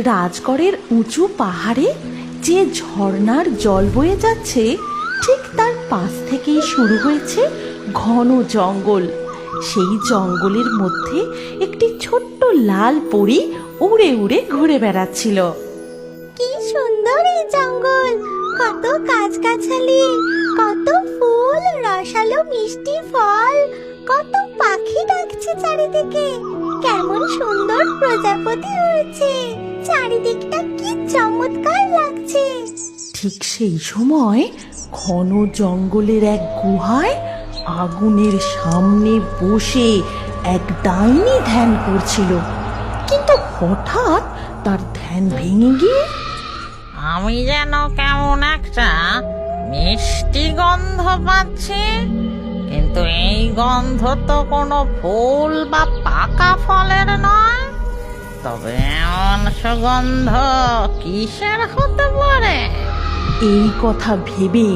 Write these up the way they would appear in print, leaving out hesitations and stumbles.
রাজগড়ের উঁচু পাহাড়ে যে ঝর্ণার জল বয়ে যাচ্ছে, ঠিক তার পাশ থেকেই শুরু হয়েছে ঘন জঙ্গল। সেই জঙ্গলের মধ্যে একটি ছোট্ট লাল পরী উড়ে উড়ে ঘুরে বেড়াচ্ছিল। কি সুন্দর এই জঙ্গল! কত গাছগাছালি, কত ফুল, রসালো মিষ্টি ফল, কত পাখি ডাকছে চারিদিকে। কেমন সুন্দর প্রজাপতি উড়ছে, চারিদিকটা কি চমৎকার লাগছে। ঠিক সেই সময় ঘন জঙ্গলের এক গুহায় আগুনের সামনে বসে এক ডাইনি ধ্যান করছিল। কিন্তু হঠাৎ তার ধ্যান ভেঙে গিয়ে আমি যেন কেমন একটা মিষ্টি গন্ধ পাচ্ছি, কিন্তু এই গন্ধ তো কোনো ফুল বা পাকা ফলের নয়। তবে এমন সুগন্ধ কিসের হতে পারে? এই কথা ভেবে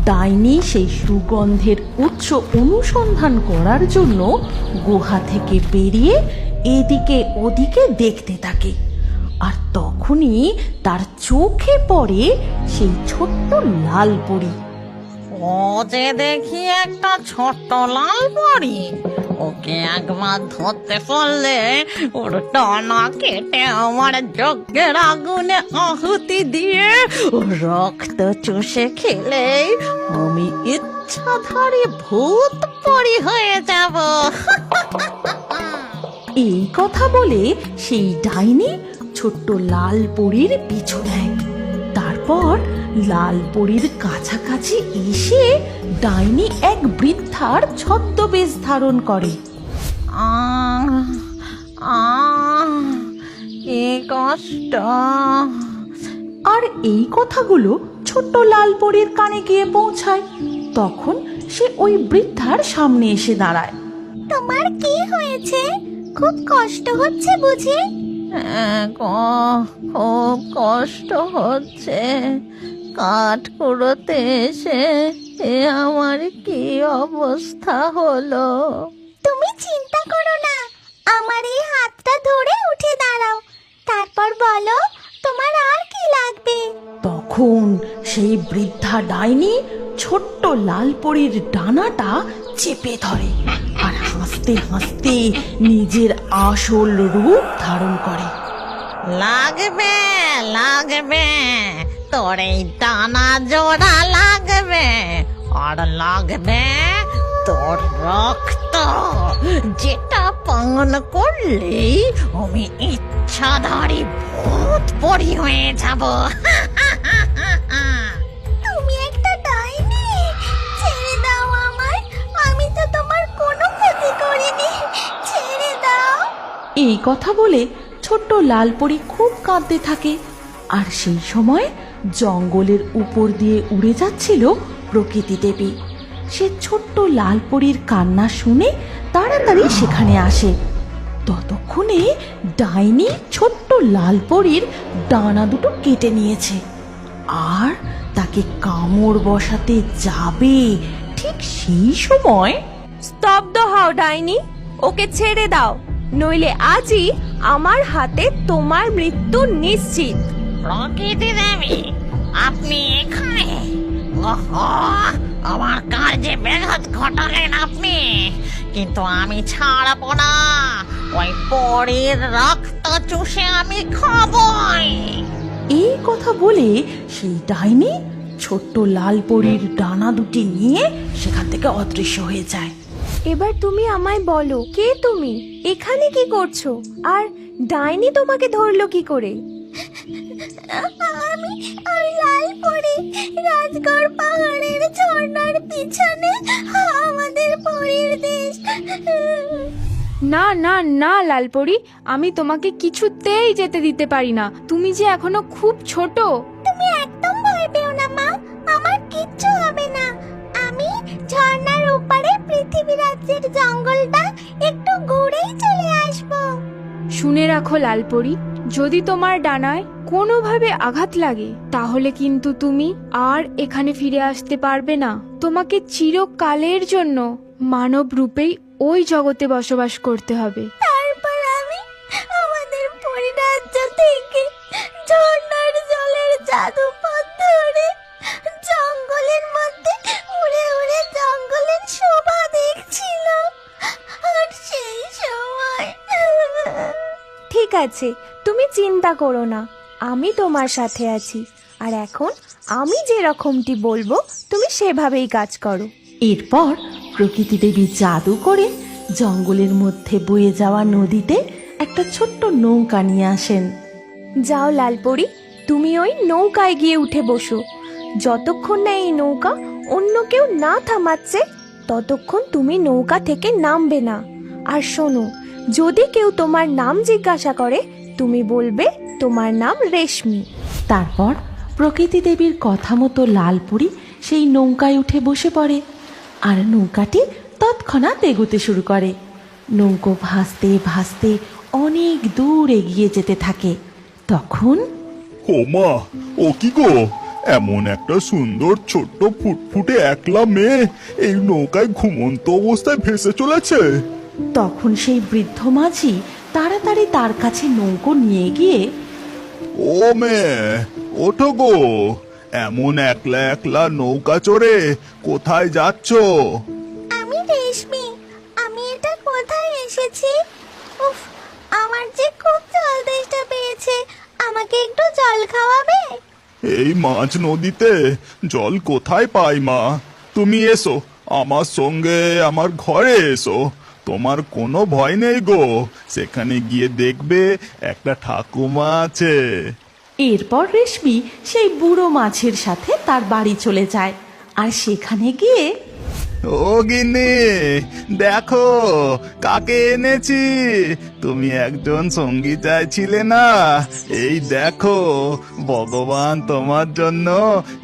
ডাইনি সেই সুগন্ধের উৎস অনুসন্ধান করার জন্য গুহা থেকে বেরিয়ে এদিকে ওদিকে দেখতে থাকে। আর তখনই তার চোখে পড়ে সেই ছোট্ট লাল পরী। ও যে দেখি একটা ছোট্ট লাল পরী, ওকে একবার ধরতে পারলে ওর টানা কেটে আমার যজ্ঞের আগুনে আহুতি দিয়ে ও রক্ত চুষে খেলেই আমি ইচ্ছাধারী ভূত পরী হয়ে যাব। এই কথা বলে সেই ডাইনি ছোট্ট লাল পরীর পিছু নেয়। তারপর লাল পরীর কাছাকাছি এসে ডাইনি এক বৃদ্ধার ছদ্মবেশ ধারণ করে। আহ আহ কি কষ্ট! আর এই কথাগুলো ছোট্ট লাল পরীর কানে গিয়ে পৌঁছায়। তখন সে ওই বৃদ্ধার সামনে এসে দাঁড়ায়। তোমার কি হয়েছে? খুব কষ্ট হচ্ছে বুঝি? খুব কষ্ট হচ্ছে। কাঠ কুড়োতে এসে আমার কি অবস্থা হলো! তুমি চিন্তা করো না, আমার এই হাতটা ধরে উঠে দাঁড়াও, তারপর বলো তোমার আর কি লাগবে। তখন সেই বৃদ্ধা ডাইনি ছোট্ট লাল পরীর ডানাটা চেপে ধরে আর হাসতে হাসতে নিজের আসল রূপ ধারণ করে। লাগবে লাগবে, তোর এই টানা জোড়া লাগবে, আর লাগবে তোর রক্ত, যেটা পান করলেই আমি ইচ্ছাধারী ভূত পরী হয়ে যাব। তুমি একটা ডাইনি, ছেড়ে দাও আমায়, আমি তো তোমার কোনো ক্ষতি করিনি, ছেড়ে দাও। এই কথা বলে ছোট্ট লাল পরী খুব কাঁদতে থাকে। আর সেই সময় জঙ্গলের উপর দিয়ে উড়ে যাচ্ছিল প্রকৃতি দেবী। সে ছোট্ট লাল পরীর কান্না শুনে তাড়াতাড়ি সেখানে আসে। ততক্ষণে ডাইনি ছোট্ট লাল পরীর ডানা দুটো কেটে নিয়েছে আর তাকে কামড় বসাতে যাবে। ঠিক সেই সময় স্তব্ধ হও ডাইনি, ওকে ছেড়ে দাও, নইলে আজই আমার হাতে তোমার মৃত্যু নিশ্চিত। প্রকৃতি দেবী, আপনি এখানে? ওহো, আমার কার্যে ব্যাঘাত ঘটালেন আপনি, কিন্তু আমি ছাড়বো না। ওই পরীর রক্ত চুষে আমি খাবই। এই কথা বলে সেই ডাইনি ছোট্ট লাল পরীর ডানা দুটি নিয়ে সেখান থেকে অদৃশ্য হয়ে যায়। এবার তুমি আমায় বলো, কে তুমি, এখানে কি করছো, আর ডাইনি তোমাকে ধরলো কি করে? আমি লাল পরি, রাজগড় পাহাড়ের ঝর্ণার পিছনে আমাদের পরীর দেশ। না না না লালপরি, আমি তোমাকে কিছুতেই যেতে দিতে পারি না। তুমি যে এখনো খুব ছোট। তুমি একদম ভয় পেও না মা, আমার কিচ্ছু হবে না। আমি ঝর্ণার ওপারে পৃথিবী রাজ্যের জঙ্গলটা একটু ঘুরেই চলে আসবো। শুনে রাখো লালপরি, যদি তোমার ডানায় কোনোভাবে আঘাত লাগে তাহলে কিন্তু তুমি আর এখানে ফিরে আসতে পারবে না। তোমাকে চিরকালের জন্য মানব রূপেই ওই জগতে বসবাস করতে হবে। তারপর আমি আমাদের পরিরাজ্য থেকে আছে, তুমি চিন্তা করো না, আমি তোমার সাথে আছি। আর এখন আমি যেরকমটি বলবো তুমি সেভাবেই কাজ করো। এরপর প্রকৃতি দেবী জাদু করে জঙ্গলের মধ্যে বয়ে যাওয়া নদীতে একটা ছোট্ট নৌকা নিয়ে আসেন। যাও লালপরি, তুমি ওই নৌকায় গিয়ে উঠে বসো। যতক্ষণ না এই নৌকা অন্য কেউ না থামাচ্ছে ততক্ষণ তুমি নৌকা থেকে নামবে না। আর শোনো, যদি কেউ তোমার নাম জিজ্ঞাসা করে তুমি বলবে তোমার নাম রেশমি। তারপর প্রকৃতি দেবীর কথা মতো লালপুরি সেই নৌকায় উঠে বসে পড়ে, আর নৌকাটি তৎক্ষণাৎ এগোতে শুরু করে। নৌকো ভাসতে ভাসতে অনেক দূর এগিয়ে যেতে থাকে। তখন ও মা, ও কি গো, এমন একটা সুন্দর ছোট্ট ফুটফুটে একলা মেয়ে এই নৌকায় ঘুমন্ত অবস্থায় ভেসে চলেছে। তখন সেই বৃদ্ধ মাঝি তাড়াতাড়ি তার কাছে নৌকো নিয়ে গিয়ে, ও মেয়ে, ওঠো গো, এমন একলা একলা নৌকা চড়ে কোথায় যাচ্ছ? আমি রেশমি। আমি এটা কোথায় এসেছি? উফ, আমার যে খুব জল তেষ্টা পেয়েছে। আমাকে একটু জল খাওয়াবে? এই মাঝ নদীতে জল কোথায় পাই মা? তুমি এসো আমার সঙ্গে, আমার ঘরে এসো। তোমার কোনো ভয় নেই গো, সেখানে গিয়ে দেখবে একটা ঠাকুমা আছে। এরপর রেশমি সেই বুড়ো মাছের সাথে তার বাড়ি চলে যায়। আর সেখানে গিয়ে, ও গিন্নি, দেখো কাকে এনেছি। তুমি একজন সঙ্গী চাইছিলে না, এই দেখো ভগবান তোমার জন্য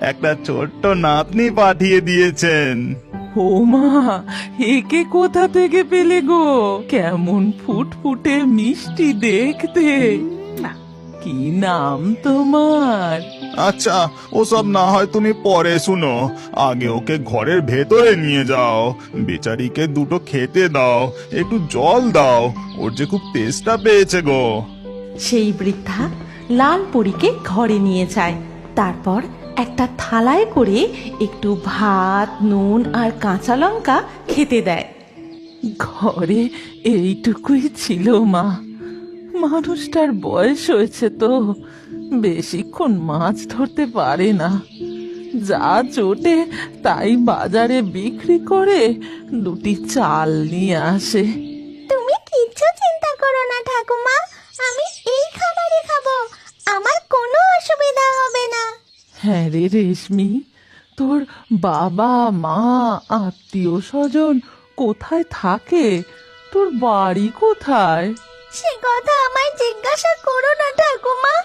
একটা ছোট্ট নাতনি পাঠিয়ে দিয়েছেন। ও মা, একে কোথা থেকে পেলে গো? কেমন ফুটফুটে মিষ্টি দেখতে। কি নাম তোমার? আচ্ছা, ওসব না হয় তুমি পরে শুনো, আগে ওকে ঘরের ভেতরে নিয়ে যাও। বেচারিকে দুটো খেতে দাও, একটু জল দাও, ওর যে খুব তেষ্টা পেয়েছে গো। সেই বৃদ্ধা লালপরীকে ঘরে নিয়ে যায়। তারপর একটা থালায় করে একটু ভাত, নুন আর কাঁচা লঙ্কা খেতে দেয়। ঘরে এইটুকুই ছিল মা। মানুষটার বয়স হয়েছে তো, বেশিক্ষণ মাছ ধরতে পারে না। যা জোটে তাই বাজারে বিক্রি করে দুটি চাল নিয়ে আসে। তুমি কিচ্ছু চিন্তা করো না ঠাকুমা, আমি এই খাবারই খাবো। আমার কোনো অসুবিধা হবে না। হ্যাঁ রে রেশমি, তোর বাবা মা আত্মীয় স্বজন কোথায় থাকে? তোর বাড়ি কোথায়? সে কথা আমায় জিজ্ঞাসা করো না ঠাকুমা।